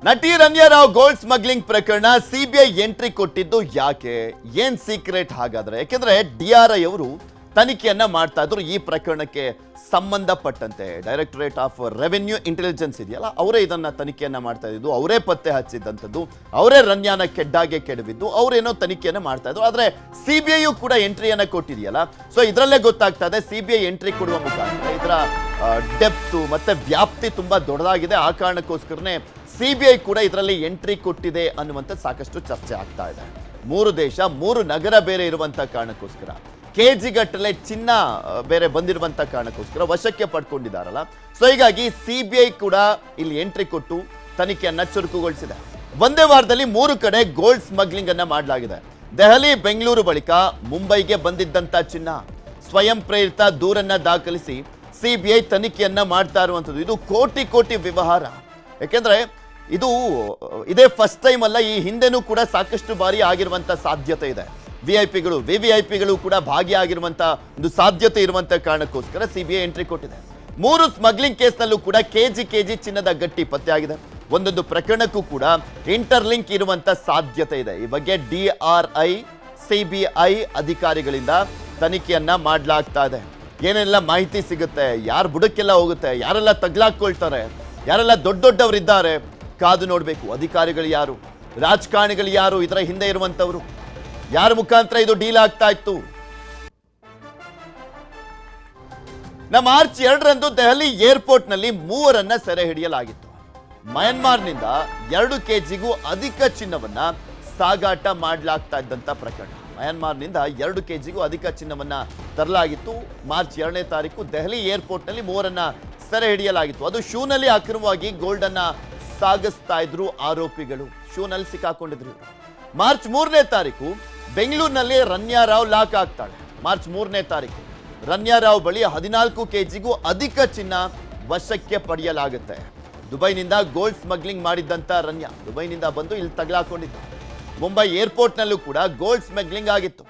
ನಟಿ Ramya Rao gold smuggling ಪ್ರಕರಣ CBI entry ಕೊಟ್ಟಿದ್ದು ಯಾಕೆ? ಏನ್ ಸೀಕ್ರೆಟ್ ಹಾಗಾದ್ರೆ? ಯಾಕೆಂದ್ರೆ ಡಿಆರ್ಐ ಅವರು ತನಿಖೆಯನ್ನ ಮಾಡ್ತಾ ಇದ್ರು ಈ ಪ್ರಕರಣಕ್ಕೆ ಸಂಬಂಧಪಟ್ಟಂತೆ. ಡೈರೆಕ್ಟರೇಟ್ ಆಫ್ ರೆವೆನ್ಯೂ ಇಂಟೆಲಿಜೆನ್ಸ್ ಇದೆಯಲ್ಲ, ಅವರೇ ಇದನ್ನ ತನಿಖೆಯನ್ನ ಮಾಡ್ತಾ ಇದ್ದು, ಅವರೇ ಪತ್ತೆ ಹಚ್ಚಿದ್ದಂಥದ್ದು, ಅವರೇ ರಮ್ಯಾನ ಕೆಡ್ಡಾಗೆ ಕೆಡವಿದ್ದು, ಅವರೇನೋ ತನಿಖೆಯನ್ನ ಮಾಡ್ತಾ ಇದ್ರು. ಆದ್ರೆ ಸಿಬಿಐ ಕೂಡ ಎಂಟ್ರಿಯನ್ನ ಕೊಟ್ಟಿದೆಯಲ್ಲ, ಸೊ ಇದರಲ್ಲೇ ಗೊತ್ತಾಗ್ತಾ ಇದೆ ಸಿಬಿಐ ಎಂಟ್ರಿ ಕೊಡುವ ಮುಖಾಂತರ ಇದರ ಡೆಪ್ತ್ ಮತ್ತೆ ವ್ಯಾಪ್ತಿ ತುಂಬಾ ದೊಡ್ಡದಾಗಿದೆ. ಆ ಕಾರಣಕ್ಕೋಸ್ಕರನೇ ಸಿಬಿಐ ಕೂಡ ಇದರಲ್ಲಿ ಎಂಟ್ರಿ ಕೊಟ್ಟಿದೆ ಅನ್ನುವಂಥ ಸಾಕಷ್ಟು ಚರ್ಚೆ ಆಗ್ತಾ ಇದೆ. 3 ದೇಶ 3 ನಗರ ಬೇರೆ ಇರುವಂತ ಕಾರಣಕ್ಕೋಸ್ಕರ, ಕೆಜಿ ಗಟ್ಟಲೆ ಚಿನ್ನ ಬೇರೆ ಬಂದಿರುವಂತ ಕಾರಣಕ್ಕೋಸ್ಕರ ವಶಕ್ಕೆ ಪಡ್ಕೊಂಡಿದ್ದಾರಲ್ಲ, ಸೊ ಹೀಗಾಗಿ ಸಿಬಿಐ ಕೂಡ ಇಲ್ಲಿ ಎಂಟ್ರಿ ಕೊಟ್ಟು ತನಿಖೆಯನ್ನ ಚುರುಕುಗೊಳಿಸಿದೆ. ಒಂದೇ ವಾರದಲ್ಲಿ 3 ಕಡೆ ಗೋಲ್ಡ್ ಸ್ಮಗ್ಲಿಂಗ್ ಅನ್ನ ಮಾಡಲಾಗಿದೆ. ದೆಹಲಿ, ಬೆಂಗಳೂರು ಬಳಿಕ ಮುಂಬೈಗೆ ಬಂದಿದ್ದಂತ ಚಿನ್ನ ಸ್ವಯಂ ಪ್ರೇರಿತ ದೂರನ್ನ ದಾಖಲಿಸಿ ಸಿಬಿಐ ತನಿಖೆಯನ್ನ ಮಾಡ್ತಾ ಇರುವಂಥದ್ದು. ಇದು ಕೋಟಿ ಕೋಟಿ ವ್ಯವಹಾರ. ಯಾಕೆಂದ್ರೆ ಇದೇ ಫಸ್ಟ್ ಟೈಮ್ ಅಲ್ಲ, ಈ ಹಿಂದೆನೂ ಕೂಡ ಸಾಕಷ್ಟು ಬಾರಿ ಆಗಿರುವಂತ ಸಾಧ್ಯತೆ ಇದೆ. ವಿವಿಐಪಿಗಳು ಕೂಡ ಭಾಗಿಯಾಗಿರುವಂತ ಒಂದು ಸಾಧ್ಯತೆ ಇರುವಂತ ಕಾರಣಕ್ಕೋಸ್ಕರ ಸಿಬಿಐ ಎಂಟ್ರಿ ಕೊಟ್ಟಿದೆ. 3 ಸ್ಮಗ್ಲಿಂಗ್ ಕೇಸ್ನಲ್ಲೂ ಕೂಡ ಕೆಜಿ ಚಿನ್ನದ ಗಟ್ಟಿ ಪತ್ತೆಯಾಗಿದೆ. ಒಂದೊಂದು ಪ್ರಕರಣಕ್ಕೂ ಕೂಡ ಇಂಟರ್ಲಿಂಕ್ ಇರುವಂತ ಸಾಧ್ಯತೆ ಇದೆ. ಈ ಬಗ್ಗೆ ಡಿಆರ್ಐ ಸಿಬಿಐ ಅಧಿಕಾರಿಗಳಿಂದ ತನಿಖೆಯನ್ನ ಮಾಡಲಾಗ್ತಾ ಇದೆ. ಏನೆಲ್ಲ ಮಾಹಿತಿ ಸಿಗುತ್ತೆ, ಯಾರು ಬುಡಕ್ಕೆಲ್ಲ ಹೋಗುತ್ತೆ, ಯಾರೆಲ್ಲ ತಗ್ಲಾಕೊಳ್ತಾರೆ, ಯಾರೆಲ್ಲ ದೊಡ್ಡವರಿದ್ದಾರೆ, ಕಾದು ನೋಡಬೇಕು. ಅಧಿಕಾರಿಗಳು ಯಾರು, ರಾಜಕಾರಣಿಗಳು ಯಾರು, ಇದರ ಹಿಂದೆ ಇರುವಂತವರು ಯಾರ ಮುಖಾಂತರ ಇದು ಡೀಲ್ ಆಗ್ತಾ ಇತ್ತು? ಮಾರ್ಚ್ 2ರಂದು ದೆಹಲಿ ಏರ್ಪೋರ್ಟ್ ನಲ್ಲಿ 3ರನ್ನ ಸೆರೆ ಹಿಡಿಯಲಾಗಿತ್ತು. ಮಯನ್ಮಾರ್ನಿಂದ 2 ಕೆಜಿಗೂ ಅಧಿಕ ಚಿನ್ನವನ್ನ ಸಾಗಾಟ ಮಾಡಲಾಗ್ತಾ ಇದ್ದಂತ ಪ್ರಕರಣ. ಮಯನ್ಮಾರ್ನಿಂದ 2 ಕೆಜಿಗೂ ಅಧಿಕ ಚಿನ್ನವನ್ನ ತರಲಾಗಿತ್ತು. ಮಾರ್ಚ್ 2ನೇ ತಾರೀಕು ದೆಹಲಿ ಏರ್ಪೋರ್ಟ್ ನಲ್ಲಿ 3ರನ್ನ ಸೆರೆ ಹಿಡಿಯಲಾಗಿತ್ತು. ಅದು ಶೂನಲ್ಲಿ ಅಕ್ರಮವಾಗಿ ಗೋಲ್ಡ್ ಅನ್ನ ಸಾಗಿಸ್ತಾ ಇದ್ರು ಆರೋಪಿಗಳು. ಶೂನಲ್ಲಿ ಸಿಕ್ಕಾಕೊಂಡಿದ್ರು. ಮಾರ್ಚ್ 3ನೇ ತಾರೀಕು ಬೆಂಗಳೂರಿನಲ್ಲಿ ರಮ್ಯಾ ರಾವ್ ಲಾಕ್ ಆಗ್ತಾಳೆ. ಮಾರ್ಚ್ 3ನೇ ತಾರೀಕು ರಮ್ಯಾ ರಾವ್ ಬಳಿ 14 ಕೆಜಿಗೂ ಅಧಿಕ ಚಿನ್ನ ವಶಕ್ಕೆ ಪಡೆಯಲಾಗುತ್ತೆ. ದುಬೈನಿಂದ ಗೋಲ್ಡ್ ಸ್ಮಗ್ಲಿಂಗ್ ಮಾಡಿದ್ದಂತ ರಮ್ಯಾ ದುಬೈನಿಂದ ಬಂದು ಇಲ್ಲಿ ತಗಲಾಕೊಂಡಿದ್ದ. ಮುಂಬೈ ಏರ್ಪೋರ್ಟ್ ನಲ್ಲೂ ಕೂಡ ಗೋಲ್ಡ್ ಸ್ಮಗ್ಲಿಂಗ್ ಆಗಿತ್ತು.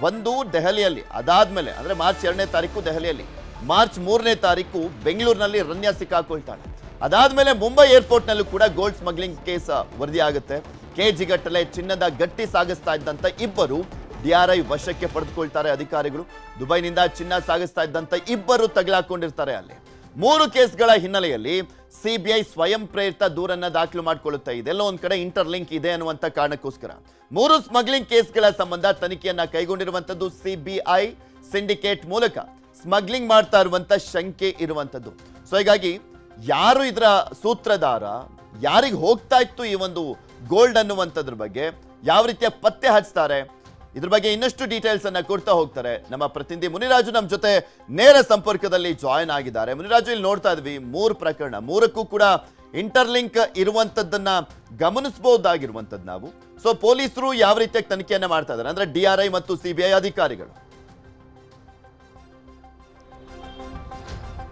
ಒಂದು ದೆಹಲಿಯಲ್ಲಿ, ಅದಾದ್ಮೇಲೆ ಅಂದ್ರೆ ಮಾರ್ಚ್ 2ನೇ ತಾರೀಕು ದೆಹಲಿಯಲ್ಲಿ, ಮಾರ್ಚ್ 3ನೇ ತಾರೀಕು ಬೆಂಗಳೂರಿನಲ್ಲಿ ರಮ್ಯಾ ಸಿಕ್ಕಾಕೊಳ್ತಾಳೆ. ಅದಾದ್ಮೇಲೆ ಮುಂಬೈ ಏರ್ಪೋರ್ಟ್ ನಲ್ಲೂ ಕೂಡ ಗೋಲ್ಡ್ ಸ್ಮಗ್ಲಿಂಗ್ ಕೇಸ್ ವರದಿ ಆಗುತ್ತೆ. ಕೆಜಿ ಗಟ್ಟಲೆ ಚಿನ್ನದ ಗಟ್ಟಿ ಸಾಗಿಸ್ತಾ ಇದ್ದಂತ ಇಬ್ಬರು ಡಿಆರ್ಐ ವಶಕ್ಕೆ ಪಡೆದುಕೊಳ್ತಾರೆ ಅಧಿಕಾರಿಗಳು. ದುಬೈನಿಂದ ಚಿನ್ನ ಸಾಗಿಸ್ತಾ ಇದ್ದಂತ ಇಬ್ಬರು ತಗಲಾಕೊಂಡಿರ್ತಾರೆ. ಅಲ್ಲಿ 3 ಕೇಸ್ಗಳ ಹಿನ್ನೆಲೆಯಲ್ಲಿ ಸಿಬಿಐ ಸ್ವಯಂ ಪ್ರೇರಿತ ದೂರನ್ನ ದಾಖಲು ಮಾಡಿಕೊಳ್ಳುತ್ತೆ. ಇದೆಲ್ಲ ಒಂದ್ ಕಡೆ ಇಂಟರ್ಲಿಂಕ್ ಇದೆ ಅನ್ನುವಂತ ಕಾರಣಕ್ಕೋಸ್ಕರ 3 ಸ್ಮಗ್ಲಿಂಗ್ ಕೇಸ್ಗಳ ಸಂಬಂಧ ತನಿಖೆಯನ್ನ ಕೈಗೊಂಡಿರುವಂತದ್ದು ಸಿಬಿಐ. ಸಿಂಡಿಕೇಟ್ ಮೂಲಕ ಸ್ಮಗ್ಲಿಂಗ್ ಮಾಡ್ತಾ ಇರುವಂತ ಶಂಕೆ ಇರುವಂತದ್ದು. ಸೊ ಹೀಗಾಗಿ ಯಾರು ಇದರ ಸೂತ್ರಧಾರ, ಯಾರಿಗೆ ಹೋಗ್ತಾ ಇತ್ತು ಈ ಒಂದು ಗೋಲ್ಡ್ ಅನ್ನುವಂಥದ್ರ ಬಗ್ಗೆ ಯಾವ ರೀತಿಯ ಪತ್ತೆ ಹಚ್ತಾರೆ, ಇದ್ರ ಬಗ್ಗೆ ಇನ್ನಷ್ಟು ಡೀಟೇಲ್ಸ್ ಅನ್ನ ಕೊಡ್ತಾ ಹೋಗ್ತಾರೆ ನಮ್ಮ ಪ್ರತಿನಿಧಿ ಮುನಿರಾಜು. ನಮ್ಮ ಜೊತೆ ನೇರ ಸಂಪರ್ಕದಲ್ಲಿ ಜಾಯಿನ್ ಆಗಿದ್ದಾರೆ. ಮುನಿರಾಜು, ಇಲ್ಲಿ ನೋಡ್ತಾ ಇದ್ವಿ 3 ಪ್ರಕರಣ, 3ಕ್ಕೂ ಕೂಡ ಇಂಟರ್ಲಿಂಕ್ ಇರುವಂತದ್ದನ್ನ ಗಮನಿಸಬಹುದಾಗಿರುವಂತದ್ದು ನಾವು. ಸೊ ಪೊಲೀಸರು ಯಾವ ರೀತಿಯಾಗಿ ತನಿಖೆಯನ್ನ ಮಾಡ್ತಾ ಇದ್ದಾರೆ ಅಂದ್ರೆ ಡಿಆರ್ಐ ಮತ್ತು ಸಿಬಿಐ ಅಧಿಕಾರಿಗಳು?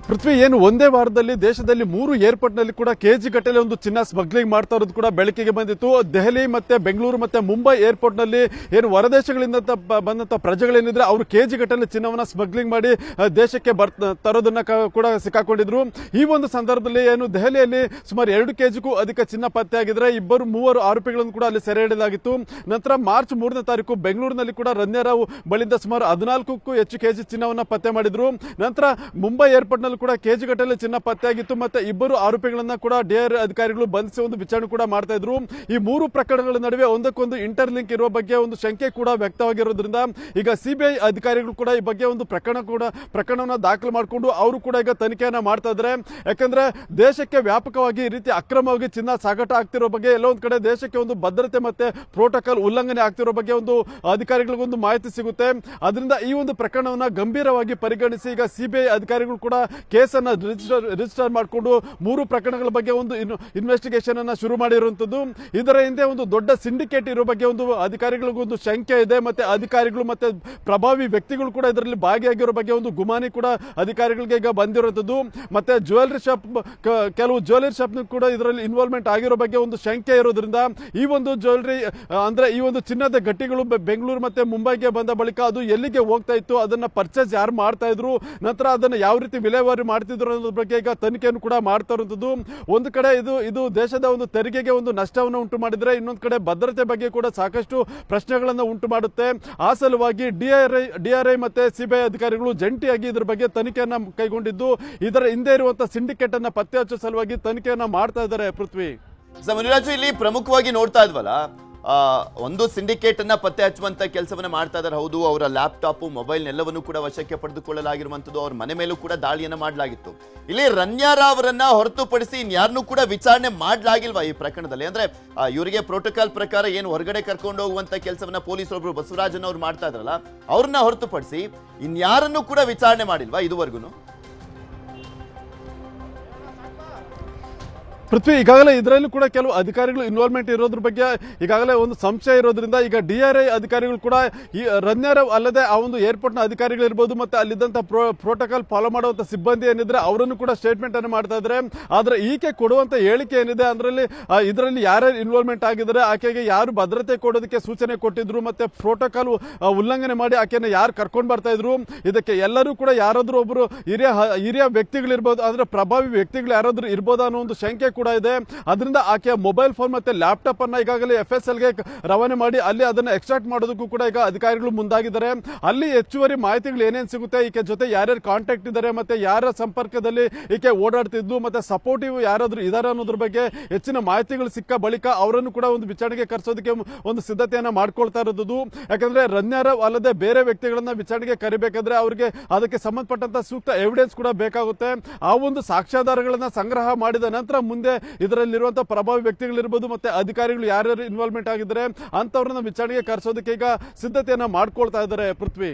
ಪೃಥ್ವಿ, ಏನು ಒಂದೇ ವಾರದಲ್ಲಿ ದೇಶದಲ್ಲಿ 3 ಏರ್ಪೋರ್ಟ್ ನಲ್ಲಿ ಕೂಡ ಕೆಜಿ ಗಟ್ಟಲೆ ಒಂದು ಚಿನ್ನ ಸ್ಮಗ್ಲಿಂಗ್ ಮಾಡ್ತಾ ಇರೋದು ಕೂಡ ಬೆಳಕಿಗೆ ಬಂದಿತ್ತು. ದೆಹಲಿ ಮತ್ತೆ ಬೆಂಗಳೂರು ಮತ್ತೆ ಮುಂಬೈ ಏರ್ಪೋರ್ಟ್ ನಲ್ಲಿ ಏನು ಹೊರದೇಶಗಳಿಂದ ಬಂದಂತ ಪ್ರಜೆಗಳೇನಿದ್ರೆ ಅವರು ಕೆಜಿ ಗಟ್ಟಲೆ ಚಿನ್ನವನ್ನ ಸ್ಮಗ್ಲಿಂಗ್ ಮಾಡಿ ದೇಶಕ್ಕೆ ತರೋದನ್ನ ಕೂಡ ಸಿಕ್ಕಾಕೊಂಡಿದ್ರು. ಈ ಒಂದು ಸಂದರ್ಭದಲ್ಲಿ ಏನು ದೆಹಲಿಯಲ್ಲಿ ಸುಮಾರು 2 ಕೆಜಿಗೂ ಅಧಿಕ ಚಿನ್ನ ಪತ್ತೆ ಆಗಿದ್ರೆ 3 ಆರೋಪಿಗಳನ್ನು ಕೂಡ ಅಲ್ಲಿ ಸೆರೆ ಹಿಡಿಯಲಾಗಿತ್ತು. ನಂತರ ಮಾರ್ಚ್ 3ನೇ ತಾರೀಕು ಬೆಂಗಳೂರಿನಲ್ಲಿ ಕೂಡ ರಮ್ಯಾ ರಾವ್ ಬಳಿಂದ ಸುಮಾರು 14ಕ್ಕೂ ಹೆಚ್ಚು ಕೆಜಿ ಚಿನ್ನವನ್ನ ಪತ್ತೆ ಮಾಡಿದ್ರು. ನಂತರ ಮುಂಬೈ ಏರ್ಪೋರ್ಟ್ ನಲ್ಲಿ ಕೂಡ ಕೆಜಿ ಗಟ್ಟಲೆ ಚಿನ್ನ ಪತ್ತೆಯಾಗಿತ್ತು. ಮತ್ತೆ 2 ಆರೋಪಿಗಳನ್ನ ಕೂಡ ಡಿಆರ್ಐ ಅಧಿಕಾರಿಗಳು ಬಂಧಿಸಿ ಒಂದು ವಿಚಾರಣೆ ಕೂಡ ಮಾಡ್ತಾ ಇದ್ರು. ಈ 3 ಪ್ರಕರಣಗಳ ನಡುವೆ ಒಂದಕ್ಕೊಂದು ಇಂಟರ್ಲಿಂಕ್ ಇರುವ ಬಗ್ಗೆ ಒಂದು ಶಂಕೆ ಕೂಡ ವ್ಯಕ್ತವಾಗಿರೋದ್ರಿಂದ ಈಗ ಸಿಬಿಐ ಅಧಿಕಾರಿಗಳು ಕೂಡ ಈ ಬಗ್ಗೆ ಒಂದು ಪ್ರಕರಣವನ್ನ ದಾಖಲು ಮಾಡಿಕೊಂಡು ಅವರು ಕೂಡ ಈಗ ತನಿಖೆಯನ್ನ ಮಾಡ್ತಾ ಇದ್ದಾರೆ. ಯಾಕಂದ್ರೆ ದೇಶಕ್ಕೆ ವ್ಯಾಪಕವಾಗಿ ಈ ರೀತಿ ಅಕ್ರಮವಾಗಿ ಚಿನ್ನ ಸಾಗಾಟ ಆಗ್ತಿರೋ ಬಗ್ಗೆ ಎಲ್ಲೋ ಒಂದ್ ಕಡೆ ದೇಶಕ್ಕೆ ಒಂದು ಭದ್ರತೆ ಮತ್ತೆ ಪ್ರೋಟೋಕಾಲ್ ಉಲ್ಲಂಘನೆ ಆಗ್ತಿರೋ ಬಗ್ಗೆ ಒಂದು ಅಧಿಕಾರಿಗಳಿಗೊಂದು ಮಾಹಿತಿ ಸಿಗುತ್ತೆ. ಅದರಿಂದ ಈ ಒಂದು ಪ್ರಕರಣವನ್ನ ಗಂಭೀರವಾಗಿ ಪರಿಗಣಿಸಿ ಈಗ ಸಿಬಿಐ ಅಧಿಕಾರಿಗಳು ಕೂಡ ಕೇಸನ್ನ ರಿಜಿಸ್ಟರ್ ಮಾಡಿಕೊಂಡು 3 ಪ್ರಕರಣಗಳ ಬಗ್ಗೆ ಒಂದು ಇನ್ವೆಸ್ಟಿಗೇಷನ್ ಅನ್ನ ಶುರು ಮಾಡಿರುವಂತದ್ದು. ಇದರ ಹಿಂದೆ ಒಂದು ದೊಡ್ಡ ಸಿಂಡಿಕೇಟ್ ಇರೋ ಬಗ್ಗೆ ಒಂದು ಅಧಿಕಾರಿಗಳಿಗೊಂದು ಶಂಕೆ ಇದೆ. ಮತ್ತೆ ಅಧಿಕಾರಿಗಳು ಮತ್ತೆ ಪ್ರಭಾವಿ ವ್ಯಕ್ತಿಗಳು ಕೂಡ ಇದರಲ್ಲಿ ಭಾಗಿಯಾಗಿರೋ ಬಗ್ಗೆ ಒಂದು ಗುಮಾನಿ ಕೂಡ ಅಧಿಕಾರಿಗಳಿಗೆ ಈಗ ಬಂದಿರುವಂತದ್ದು. ಮತ್ತೆ ಜ್ಯುವೆಲರಿ ಶಾಪ್, ಕೆಲವು ಜ್ಯುವೆಲರಿ ಶಾಪ್ ಕೂಡ ಇದರಲ್ಲಿ ಇನ್ವಾಲ್ವ್ಮೆಂಟ್ ಆಗಿರೋ ಬಗ್ಗೆ ಒಂದು ಶಂಕೆ ಇರೋದ್ರಿಂದ ಈ ಒಂದು ಜ್ಯುವೆಲರಿ ಅಂದ್ರೆ ಈ ಒಂದು ಚಿನ್ನದ ಗಟ್ಟಿಗಳು ಬೆಂಗಳೂರು ಮತ್ತೆ ಮುಂಬೈಗೆ ಬಂದ ಬಳಿಕ ಅದು ಎಲ್ಲಿಗೆ ಹೋಗ್ತಾ ಇತ್ತು, ಅದನ್ನ ಪರ್ಚೇಸ್ ಯಾರು ಮಾಡ್ತಾ ಇದ್ರು, ನಂತರ ಅದನ್ನ ಯಾವ ರೀತಿ ವಿಲೇವಾರಿ ರಿಕವರಿ ಮಾಡ್ತಿದ್ರು ಅನ್ನೋದ್ರ ಬಗ್ಗೆ ಈಗ ತನಿಖೆಯನ್ನು ಕೂಡ ಮಾಡ್ತಾ ಇರುವಂತದ್ದು. ಒಂದು ಕಡೆ ಇದು ದೇಶದ ಒಂದು ತೆರಿಗೆಗೆ ಒಂದು ನಷ್ಟವನ್ನು ಉಂಟು ಮಾಡಿದ್ರೆ, ಇನ್ನೊಂದು ಕಡೆ ಭದ್ರತೆ ಬಗ್ಗೆ ಕೂಡ ಸಾಕಷ್ಟು ಪ್ರಶ್ನೆಗಳನ್ನು ಉಂಟು ಮಾಡುತ್ತೆ. ಆ ಸಲುವಾಗಿ ಡಿಆರ್ಐ ಮತ್ತೆ ಸಿಬಿಐ ಅಧಿಕಾರಿಗಳು ಜಂಟಿಯಾಗಿ ಇದ್ರ ಬಗ್ಗೆ ತನಿಖೆಯನ್ನ ಕೈಗೊಂಡಿದ್ದು, ಇದರ ಹಿಂದೆ ಇರುವಂತಹ ಸಿಂಡಿಕೇಟ್ ಅನ್ನ ಪತ್ತೆ ಹಚ್ಚೋ ಸಲುವಾಗಿ ತನಿಖೆಯನ್ನ ಮಾಡ್ತಾ ಇದ್ದಾರೆ. ಪೃಥ್ವಿ, ಮುನಿರಾಜು, ಇಲ್ಲಿ ಪ್ರಮುಖವಾಗಿ ನೋಡ್ತಾ ಇದ್ವಲ್ಲ, ಒಂದು ಸಿಂಡಿಕೇಟ್ ಅನ್ನ ಪತ್ತೆ ಹಚ್ಚುವಂತ ಕೆಲಸವನ್ನ ಮಾಡ್ತಾ ಇದ್ದಾರೆ. ಹೌದು, ಅವರ ಲ್ಯಾಪ್ಟಾಪ್, ಮೊಬೈಲ್ ಎಲ್ಲವನ್ನೂ ಕೂಡ ವಶಕ್ಕೆ ಪಡೆದುಕೊಳ್ಳಲಾಗಿರುವಂತದ್ದು, ಅವ್ರ ಮನೆ ಮೇಲೂ ಕೂಡ ದಾಳಿಯನ್ನ ಮಾಡಲಾಗಿತ್ತು. ಇಲ್ಲಿ ರನ್ಯಾರಾವ್ ಅವರನ್ನ ಹೊರತುಪಡಿಸಿ ಇನ್ಯಾರನ್ನೂ ಕೂಡ ವಿಚಾರಣೆ ಮಾಡಲಾಗಿಲ್ವಾ ಈ ಪ್ರಕರಣದಲ್ಲಿ? ಅಂದ್ರೆ ಇವರಿಗೆ ಪ್ರೋಟೋಕಾಲ್ ಪ್ರಕಾರ ಏನು ಹೊರಗಡೆ ಕರ್ಕೊಂಡು ಹೋಗುವಂತ ಕೆಲಸವನ್ನ ಪೊಲೀಸರೊಬ್ರು ಬಸವರಾಜನ್ ಅವ್ರು ಮಾಡ್ತಾ ಇದ್ರಲ್ಲ, ಅವ್ರನ್ನ ಹೊರತುಪಡಿಸಿ ಇನ್ಯಾರನ್ನೂ ಕೂಡ ವಿಚಾರಣೆ ಮಾಡಿಲ್ವಾ ಇದುವರೆಗೂ? ಪೃಥ್ವಿ, ಈಗಾಗಲೇ ಇದರಲ್ಲೂ ಕೂಡ ಕೆಲವು ಅಧಿಕಾರಿಗಳು ಇನ್ವಾಲ್ವ್ಮೆಂಟ್ ಇರೋದ್ರ ಬಗ್ಗೆ ಈಗಾಗಲೇ ಒಂದು ಸಂಶಯ ಇರೋದ್ರಿಂದ ಈಗ ಡಿಆರ್ಐ ಅಧಿಕಾರಿಗಳು ಕೂಡ ಈ ರನ್ಯಾರಾವ್ ಅಲ್ಲದೆ ಆ ಒಂದು ಏರ್ಪೋರ್ಟ್ನ ಅಧಿಕಾರಿಗಳಿರ್ಬೋದು ಮತ್ತೆ ಅಲ್ಲಿದ್ದಂಥ ಪ್ರೋಟೋಕಾಲ್ ಫಾಲೋ ಮಾಡುವಂಥ ಸಿಬ್ಬಂದಿ ಏನಿದ್ರೆ ಅವರನ್ನು ಕೂಡ ಸ್ಟೇಟ್ಮೆಂಟ್ ಅನ್ನು ಮಾಡ್ತಾ ಇದ್ದಾರೆ. ಆದರೆ ಈಕೆ ಕೊಡುವಂತ ಹೇಳಿಕೆ ಏನಿದೆ ಅದರಲ್ಲಿ ಇದರಲ್ಲಿ ಯಾರ್ಯಾರು ಇನ್ವಾಲ್ವ್ಮೆಂಟ್ ಆಗಿದ್ದಾರೆ, ಆಕೆಗೆ ಯಾರು ಭದ್ರತೆ ಕೊಡೋದಕ್ಕೆ ಸೂಚನೆ ಕೊಟ್ಟಿದ್ರು, ಮತ್ತೆ ಪ್ರೋಟೋಕಾಲ್ ಉಲ್ಲಂಘನೆ ಮಾಡಿ ಆಕೆಯನ್ನು ಯಾರು ಕರ್ಕೊಂಡು ಬರ್ತಾ ಇದ್ರು, ಇದಕ್ಕೆ ಎಲ್ಲರೂ ಕೂಡ ಯಾರಾದ್ರೂ ಒಬ್ಬರು ಹಿರಿಯ ವ್ಯಕ್ತಿಗಳಿರ್ಬೋದು, ಅಂದ್ರೆ ಪ್ರಭಾವಿ ವ್ಯಕ್ತಿಗಳು ಯಾರಾದ್ರೂ ಇರ್ಬೋದಾ ಅನ್ನೋ ಒಂದು ಶಂಕೆ ಕೂಡ ಇದೆ. ಅದರಿಂದ ಆಕೆಯ ಮೊಬೈಲ್ ಫೋನ್ ಮತ್ತೆ ಲ್ಯಾಪ್ಟಾಪ್ ಅನ್ನ ಈಗಾಗಲೇ FSL ಗೆ ರವಾನೆ ಮಾಡಿ ಅಲ್ಲಿ ಅದನ್ನ ಎಕ್ಸ್ಟ್ರಾಕ್ಟ್ ಮಾಡೋದಕ್ಕೂ ಕೂಡ ಈಗ ಅಧಿಕಾರಿಗಳು ಮುಂದಾಗಿದ್ದಾರೆ. ಅಲ್ಲಿ ಹೆಚ್ಚುವರಿ ಮಾಹಿತಿಗಳು ಏನೇನು ಸಿಗುತ್ತೆ, ಈಕೆ ಜೊತೆ ಯಾರ್ಯಾರು ಕಾಂಟ್ಯಾಕ್ಟ್ ಇದ್ದಾರೆ, ಮತ್ತೆ ಯಾರ ಸಂಪರ್ಕದಲ್ಲಿ ಈಕೆ ಓಡಾಡ್ತಿದ್ದು, ಮತ್ತೆ ಸಪೋರ್ಟಿವ್ ಯಾರಾದ್ರೂ ಇದಾರೆ ಅನ್ನೋದ್ರ ಬಗ್ಗೆ ಹೆಚ್ಚಿನ ಮಾಹಿತಿಗಳು ಸಿಕ್ಕ ಬಳಿಕ ಅವರನ್ನು ಕೂಡ ಒಂದು ವಿಚಾರಣೆಗೆ ಕರೆಸೋದಕ್ಕೆ ಒಂದು ಸಿದ್ಧತೆಯನ್ನ ಮಾಡ್ಕೊಳ್ತಾ ಇರೋದು. ಯಾಕಂದ್ರೆ ರನ್ಯಾರಾವ್ ಅಲ್ಲದೆ ಬೇರೆ ವ್ಯಕ್ತಿಗಳನ್ನ ವಿಚಾರಣೆಗೆ ಕರಿಬೇಕಾದ್ರೆ ಅವರಿಗೆ ಅದಕ್ಕೆ ಸಂಬಂಧಪಟ್ಟಂತ ಸೂಕ್ತ ಎವಿಡೆನ್ಸ್ ಕೂಡ ಬೇಕಾಗುತ್ತೆ. ಆ ಒಂದು ಸಾಕ್ಷ್ಯಾಧಾರಗಳನ್ನ ಸಂಗ್ರಹ ಮಾಡಿದ ನಂತರ ಮುಂದೆ ಇದರಲ್ಲಿರುವಂತಹ ಪ್ರಭಾವಿ ವ್ಯಕ್ತಿಗಳಿರ್ಬೋದು ಮತ್ತೆ ಅಧಿಕಾರಿಗಳು ಯಾರ್ಯಾರು ಇನ್ವಾಲ್ವ್ಮೆಂಟ್ ಆಗಿದ್ದಾರೆ ಅಂತವ್ರನ್ನ ವಿಚಾರಣೆಗೆ ಕರೆಸೋದಕ್ಕೆ ಈಗ ಸಿದ್ಧತೆಯನ್ನ ಮಾಡ್ಕೊಳ್ತಾ ಇದ್ದಾರೆ. ಪೃಥ್ವಿ.